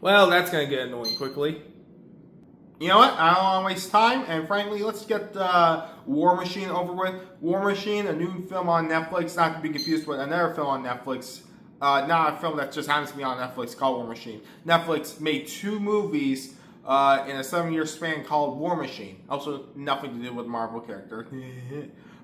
Well, that's gonna get annoying quickly. You know what? I don't want to waste time, and frankly, let's get War Machine over with. War Machine, a new film on Netflix, not to be confused with another film on Netflix. Not a film that just happens to be on Netflix called War Machine. Netflix made 2 movies in a 7-year span called War Machine. Also, nothing to do with Marvel character.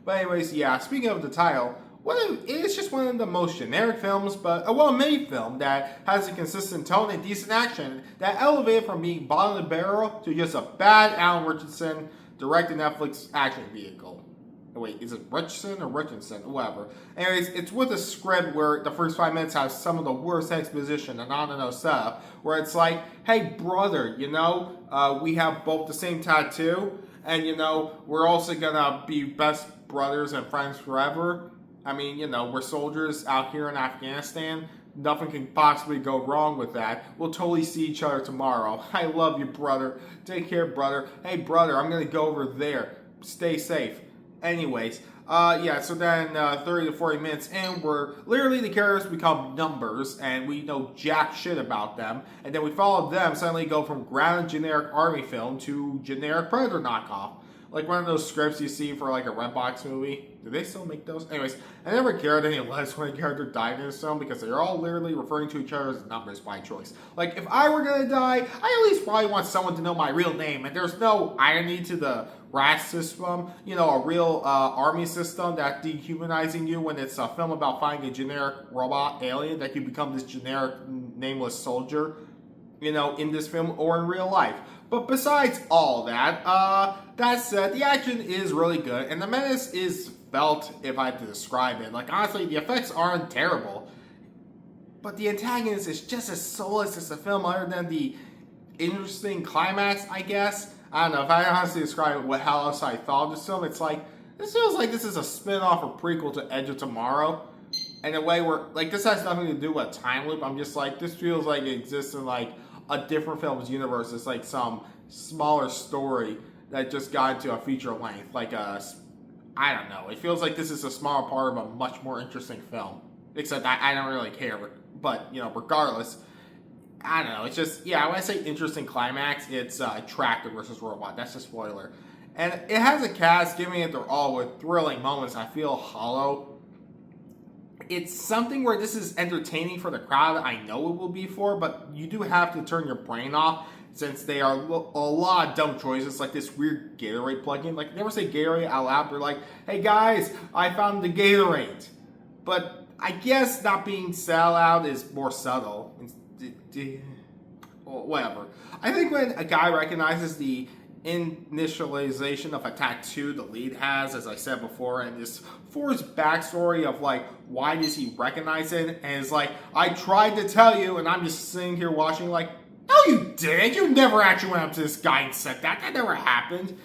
But anyways, yeah, speaking of the title, it's just one of the most generic films, but a well-made film that has a consistent tone and decent action that elevated from being bottom of the barrel to just a bad Alan Ritchson directed Netflix action vehicle. Wait, is it Richardson or Richardson? Whatever. Anyways, it's with a script where the first 5 minutes has some of the worst exposition and on-and-on stuff, where it's like, hey brother, we have both the same tattoo, and we're also gonna be best brothers and friends forever. I mean, we're soldiers out here in Afghanistan. Nothing can possibly go wrong with that. We'll totally see each other tomorrow. I love you, brother. Take care, brother. Hey, brother, I'm going to go over there. Stay safe. Anyways, so then 30 to 40 minutes in, where literally the characters become numbers, and we know jack shit about them. And then we follow them, suddenly go from grounded generic army film to generic Predator knockoff. Like one of those scripts you see for like a Redbox movie. Do they still make those? Anyways, I never cared any less when a character died in this film because they're all literally referring to each other as numbers by choice. Like if I were gonna die, I at least probably want someone to know my real name. And there's no irony to the RASP system, a real army system that dehumanizing you when it's a film about finding a generic robot alien that you become this generic nameless soldier, in this film or in real life. But besides all that, that said, the action is really good, and the menace is felt, if I had to describe it. Like, honestly, the effects aren't terrible, but the antagonist is just as soulless as the film, other than the interesting climax, I guess. I don't know, if I honestly describe how else I thought of this film, it's like, this feels like this is a spin-off or prequel to Edge of Tomorrow, in a way where, like, this has nothing to do with a time loop. I'm just like, this feels like it exists in, like, a different film's universe. It's like some smaller story that just got into a feature length. Like I don't know. It feels like this is a smaller part of a much more interesting film. Except I don't really care. But, regardless, I don't know. It's just, when I say interesting climax, it's Tractor versus Robot. That's a spoiler. And it has a cast giving it their all with thrilling moments. I feel hollow. It's something where this is entertaining for the crowd. I know it will be for, but you do have to turn your brain off since they are a lot of dumb choices, like this weird Gatorade plugin. Like, they never say Gatorade out loud. They're like, hey guys, I found the Gatorade. But I guess not being said out loud is more subtle. Whatever. I think when a guy recognizes the initialization of a tattoo the lead has, as I said before, and this forced backstory of like, why does he recognize it? And it's like, I tried to tell you, and I'm just sitting here watching like, no you didn't, you never actually went up to this guy and said that never happened.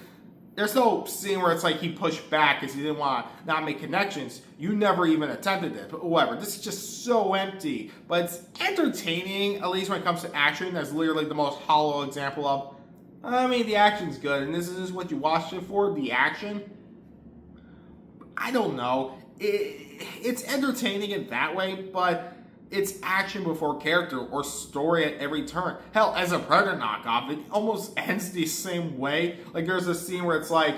There's no scene where it's like he pushed back because he didn't want to not make connections. You never even attempted it. But whatever, this is just so empty. But it's entertaining, at least when it comes to action. That's literally the most hollow example of, I mean, the action's good, and this is what you watched it for, the action. I don't know. It's entertaining in that way, but it's action before character or story at every turn. Hell, as a Predator knockoff, it almost ends the same way. Like, there's a scene where it's like,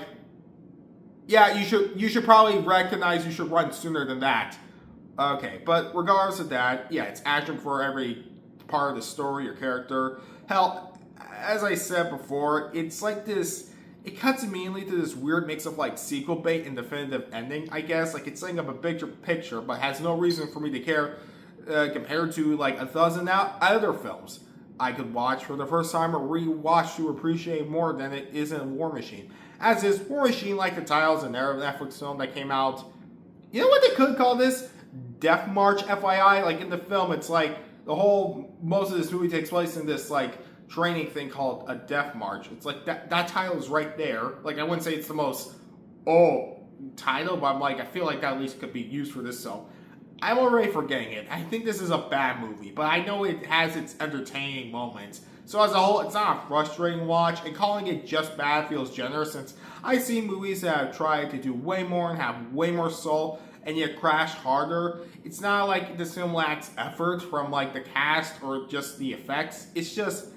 yeah, you should probably recognize you should run sooner than that. Okay, but regardless of that, yeah, it's action for every part of the story or character. Hell, as I said before, it's like this, it cuts immediately to this weird mix of like sequel bait and definitive ending, I guess. Like, it's setting up a bigger picture, but has no reason for me to care compared to like 1,000 other films I could watch for the first time or rewatch to appreciate more than it is in War Machine. As is War Machine, like the titles, and their Netflix film that came out. You know what they could call this? Death March, FYI. Like, in the film, it's like most of this movie takes place in this like training thing called a Death March. It's like that title is right there. Like, I wouldn't say it's the most title, but I'm like, I feel like that at least could be used for this film. I'm already forgetting it. I think this is a bad movie, but I know it has its entertaining moments. So as a whole, it's not a frustrating watch, and calling it just bad feels generous since I've seen movies that have tried to do way more and have way more soul, and yet crash harder. It's not like this film lacks effort from like the cast or just the effects. It's just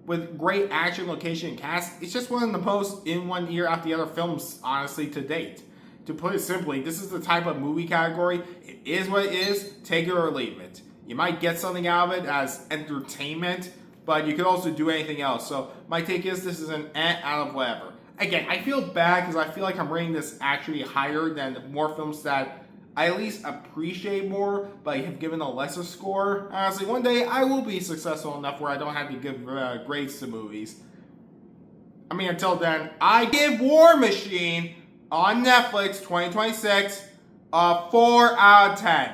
with great action, location, and cast. It's just one of the most in one ear out the other films, honestly, to date. To put it simply, this is the type of movie category. It is what it is. Take it or leave it. You might get something out of it as entertainment, but you could also do anything else. So my take is this is an out of whatever. Again, I feel bad because I feel like I'm rating this actually higher than more films that I at least appreciate more, but have given a lesser score. Honestly, one day I will be successful enough where I don't have to give grades to movies. I mean, until then, I give War Machine on Netflix 2026 a 4 out of 10.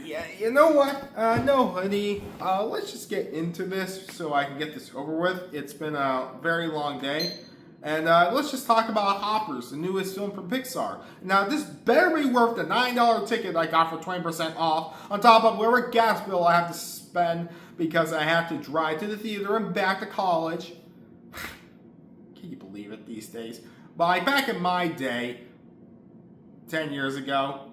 Yeah, you know what? No, honey. Let's just get into this so I can get this over with. It's been a very long day. And let's just talk about Hoppers, the newest film from Pixar. Now, this better be worth the $9 ticket I got for 20% off, on top of whatever gas bill I have to spend because I have to drive to the theater and back to college. Can you believe it these days? But like back in my day, 10 years ago,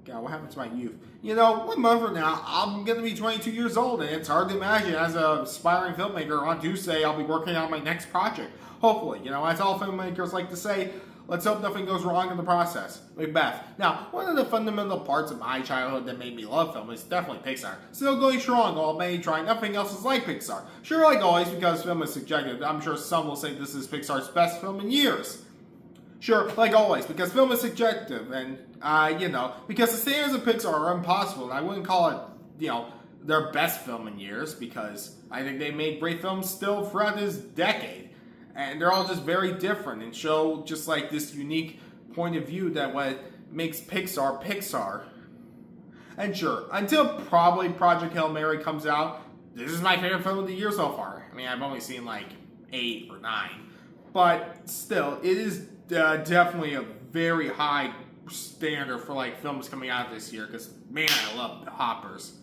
God, what happened to my youth? You know, 1 month from now, I'm going to be 22 years old, and it's hard to imagine as an aspiring filmmaker on Tuesday I'll be working on my next project. Hopefully, you know, as all filmmakers like to say, let's hope nothing goes wrong in the process. Macbeth. Now, one of the fundamental parts of my childhood that made me love film is definitely Pixar. Still going strong, while many try nothing else is like Pixar. Sure, like always, because film is subjective, I'm sure some will say this is Pixar's best film in years. Sure, like always, because film is subjective, and, you know, because the standards of Pixar are impossible, and I wouldn't call it, you know, their best film in years, because I think they made great films still throughout this decade. And they're all just very different and show just like this unique point of view that what makes Pixar Pixar. And sure, until probably Project Hail Mary comes out, this is my favorite film of the year so far. I mean, I've only seen like 8 or 9. But still, it is definitely a very high standard for like films coming out this year because, man, I love the Hoppers.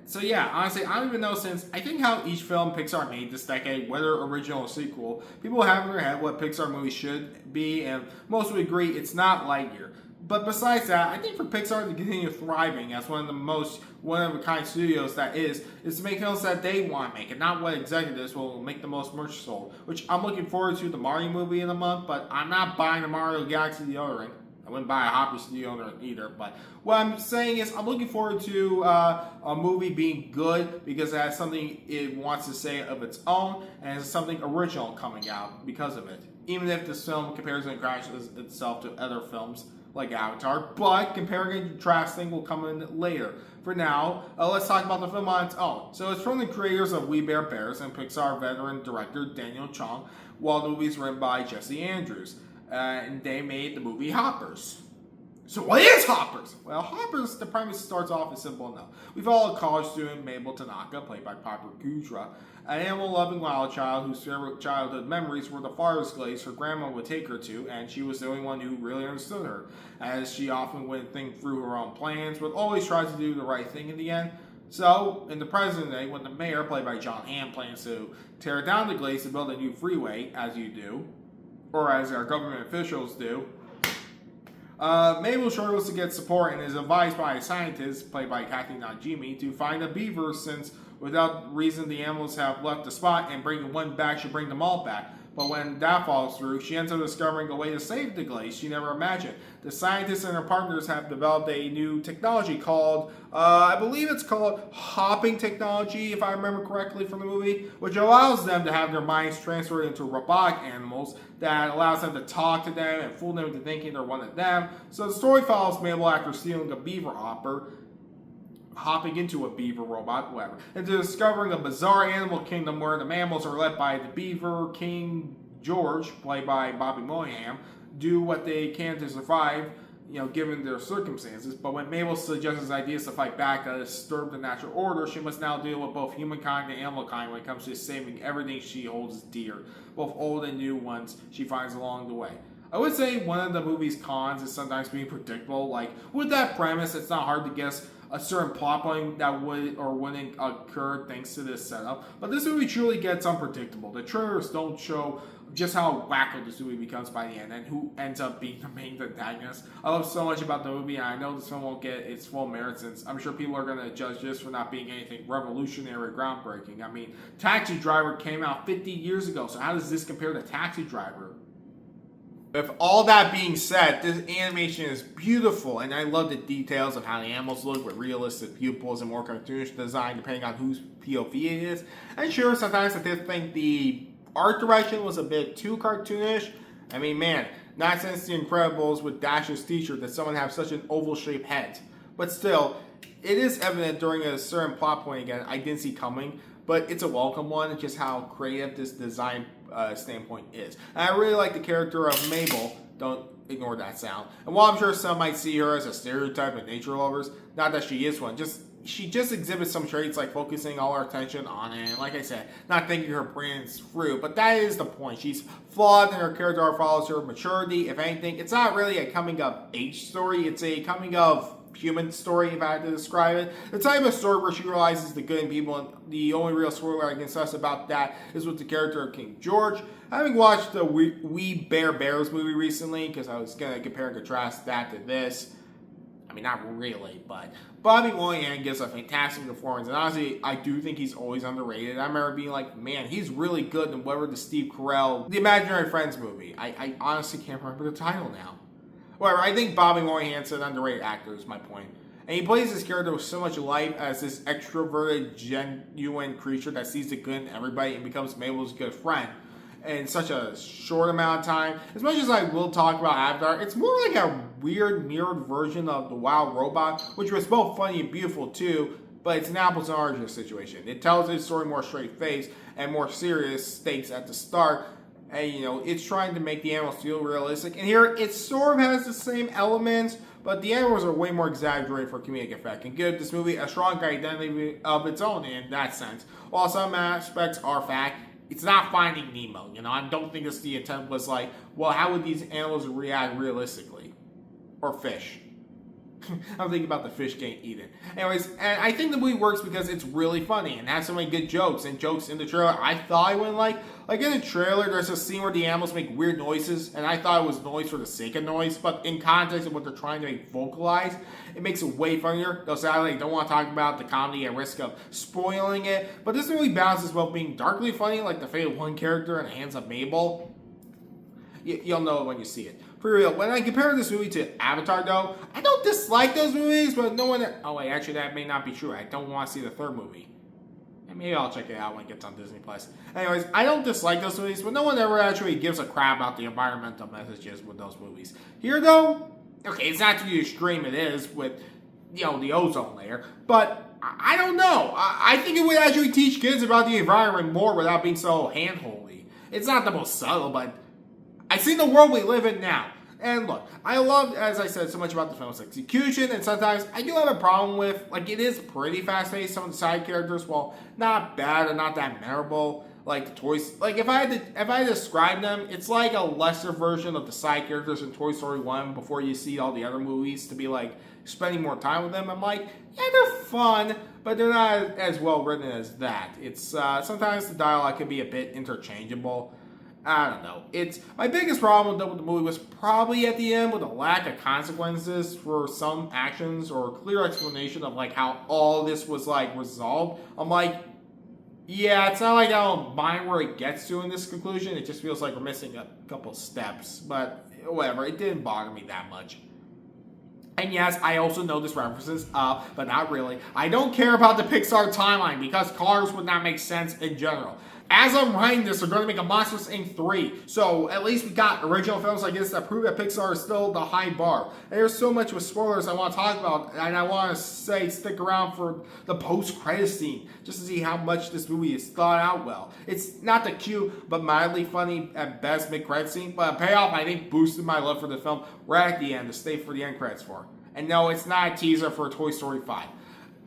So yeah, honestly, I don't even know since I think how each film Pixar made this decade, whether original or sequel, people have in their head what Pixar movies should be, and most would agree it's not Lightyear. But besides that, I think for Pixar to continue thriving as one of the most one-of-a-kind studios that is to make films that they want to make, and not what executives will make the most merch sold. Which I'm looking forward to the Mario movie in a month, but I'm not buying the Mario Galaxy deodorant. I wouldn't buy a Hoppers deodorant either, but what I'm saying is I'm looking forward to a movie being good because it has something it wants to say of its own and has something original coming out because of it. Even if this film compares and contrasts itself to other films like Avatar, but comparing and contrasting will come in later. For now, let's talk about the film on its own. So it's from the creators of We Bare Bears and Pixar veteran director Daniel Chong, while the movie is written by Jesse Andrews. And they made the movie Hoppers. So what is Hoppers? Well, Hoppers, the premise starts off as simple enough. We follow a college student, Mabel Tanaka, played by Piper Gudra, an animal-loving wild child whose favorite childhood memories were the forest glades her grandma would take her to, and she was the only one who really understood her, as she often wouldn't think through her own plans, but always tried to do the right thing in the end. So, in the present day, when the mayor, played by John Hamm, plans to tear down the glades to build a new freeway, as you do, or as our government officials do, Mabel struggles to get support and is advised by a scientist, played by Kathy Najimy, to find a beaver since without reason the animals have left the spot and bringing one back should bring them all back. But when that falls through, she ends up discovering a way to save the glades she never imagined. The scientists and her partners have developed a new technology called, I believe it's called hopping technology, if I remember correctly from the movie, which allows them to have their minds transferred into robotic animals that allows them to talk to them and fool them into thinking they're one of them. So the story follows Mabel after stealing a beaver hopper, hopping into a beaver robot, whatever, into discovering a bizarre animal kingdom where the mammals are led by the beaver king George, played by Bobby Moynihan, do what they can to survive, you know, given their circumstances. But when Mabel suggests his ideas to fight back that disturb the natural order, she must now deal with both humankind and animal kind when it comes to saving everything she holds dear, both old and new ones she finds along the way. I would say one of the movie's cons is sometimes being predictable. Like, with that premise, it's not hard to guess a certain plot point that would or wouldn't occur thanks to this setup. But this movie truly gets unpredictable. The trailers don't show just how wacko this movie becomes by the end, and who ends up being the main antagonist. I love so much about the movie, and I know this film won't get its full merit since I'm sure people are going to judge this for not being anything revolutionary or groundbreaking. I mean, Taxi Driver came out 50 years ago, so how does this compare to Taxi Driver? With all that being said, this animation is beautiful, and I love the details of how the animals look with realistic pupils and more cartoonish design depending on whose POV it is. And sure, sometimes I did think the art direction was a bit too cartoonish. I mean, man, not since The Incredibles with Dash's teacher did someone have such an oval-shaped head. But still, it is evident during a certain plot point again I didn't see coming, but it's a welcome one. It's just how creative this design standpoint is. And I really like the character of Mabel. Don't ignore that sound. And while I'm sure some might see her as a stereotype of nature lovers, not that she is one, she just exhibits some traits like focusing all her attention on it, and like I said, not thinking her brilliance through. But that is the point. She's flawed, and her character arc follows her maturity. If anything, it's not really a coming of age story. It's a coming of human story, if I had to describe it. The type of story where she realizes the good in people, and the only real spoiler I can suss about that is with the character of King George. Having watched the We Bare Bears movie recently, because I was going to compare and contrast that to this. I mean, not really, but Bobby Moynihan gives a fantastic performance, and honestly, I do think he's always underrated. I remember being like, man, he's really good in whatever the Steve Carell, The Imaginary Friends movie. I honestly can't remember the title now. Whatever, I think Bobby Moynihan's an underrated actor, is my point. And he plays this character with so much life as this extroverted, genuine creature that sees the good in everybody and becomes Mabel's good friend in such a short amount of time. As much as I will talk about Avatar, it's more like a weird mirrored version of The Wild Robot, which was both funny and beautiful too, but it's an apples and oranges situation. It tells its story more straight-faced and more serious stakes at the start, and it's trying to make the animals feel realistic. And here, it sort of has the same elements, but the animals are way more exaggerated for comedic effect and give this movie a strong identity of its own in that sense. While some aspects are fact, it's not Finding Nemo, I don't think the intent was like, well, how would these animals react realistically? Or fish. I'm thinking about the fish getting eaten. Anyways, and I think the movie works because it's really funny and has so many good jokes. And jokes in the trailer I thought I wouldn't like. Like in the trailer, there's a scene where the animals make weird noises, and I thought it was noise for the sake of noise. But in context of what they're trying to make vocalized, it makes it way funnier. Though sadly, I don't want to talk about the comedy at risk of spoiling it. But this movie balances both being darkly funny, like the fate of one character in the hands of Mabel. You'll know it when you see it. For real, when I compare this movie to Avatar, though, I don't dislike those movies, but no one... Oh, wait, actually, that may not be true. I don't want to see the third movie. And maybe I'll check it out when it gets on Disney+. Anyways, I don't dislike those movies, but no one ever actually gives a crap about the environmental messages with those movies. Here, though, okay, it's not to the extreme it is with, the ozone layer, but I don't know. I think it would actually teach kids about the environment more without being so hand-holdy. It's not the most subtle, but... I see the world we live in now. And look, I love, as I said, so much about the film's execution, and sometimes I do have a problem with, it is pretty fast-paced. Some of the side characters, while not bad or not that memorable, like the toys, if I had to describe them, it's like a lesser version of the side characters in Toy Story 1 before you see all the other movies to be spending more time with them. I'm like, yeah, they're fun, but they're not as well written as that. It's, sometimes the dialogue can be a bit interchangeable. I don't know. My biggest problem with the movie was probably at the end with a lack of consequences for some actions or a clear explanation of how all this was resolved. I'm like, yeah, it's not like I don't mind where it gets to in this conclusion. It just feels like we're missing a couple steps. But whatever, it didn't bother me that much. And yes, I also know this references, but not really. I don't care about the Pixar timeline because Cars would not make sense in general. As I'm writing this, they're going to make a Monsters Inc. 3. So at least we got original films like this that prove that Pixar is still the high bar. And there's so much with spoilers I want to talk about. And I want to say stick around for the post-credit scene. Just to see how much this movie is thought out well. It's not the cute, but mildly funny at best mid-credit scene. But a payoff I think boosted my love for the film right at the end to stay for the end credits for. And no, it's not a teaser for Toy Story 5.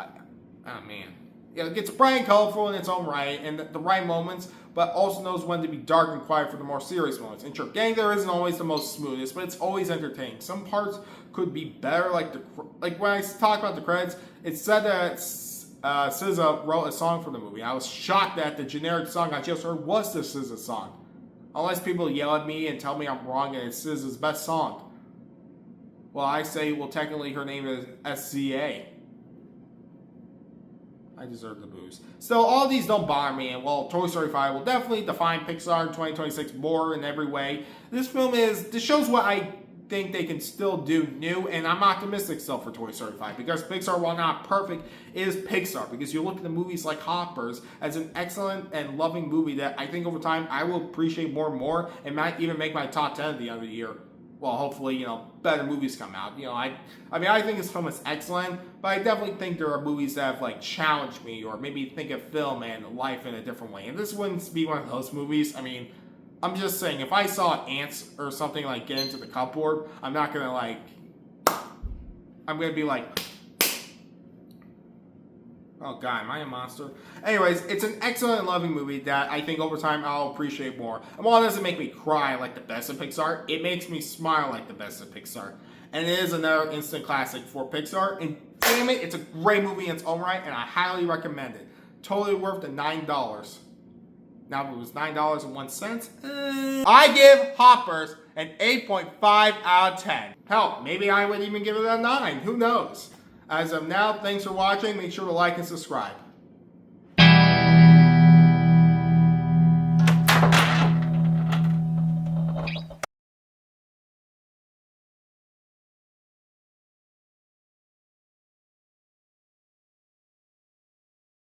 Oh man. It gets bright and colorful in its own right, and the right moments, but also knows when to be dark and quiet for the more serious moments. And sure, Getting There isn't always the most smoothest, but it's always entertaining. Some parts could be better, like when I talk about the credits, it said that SZA wrote a song for the movie. I was shocked that the generic song I just heard was the SZA song. Unless people yell at me and tell me I'm wrong and it's SZA's best song. Well, I say, well, technically her name is SZA. I deserve the booze. So all these don't bother me, and well, Toy Story 5 will definitely define Pixar in 2026 more in every way. This shows what I think they can still do new, and I'm optimistic still for Toy Story 5, because Pixar, while not perfect, is Pixar, because you look at the movies like Hoppers as an excellent and loving movie that I think over time I will appreciate more and more, and might even make my top 10 at the end of the year. Well, hopefully, better movies come out. I think this film is excellent, but I definitely think there are movies that have, challenged me, or maybe think of film and life in a different way. And this wouldn't be one of those movies. I'm just saying, if I saw ants or something, get into the cupboard, I'm not gonna, I'm gonna be like, oh God, am I a monster? Anyways, it's an excellent and loving movie that I think over time I'll appreciate more. And while it doesn't make me cry like the best of Pixar, it makes me smile like the best of Pixar. And it is another instant classic for Pixar. And damn it, it's a great movie in its own right, and I highly recommend it. Totally worth the $9. Now, if it was $9.01, I give Hoppers an 8.5 out of 10. Hell, maybe I would even give it a 9. Who knows? As of now, thanks for watching. Make sure to like and subscribe.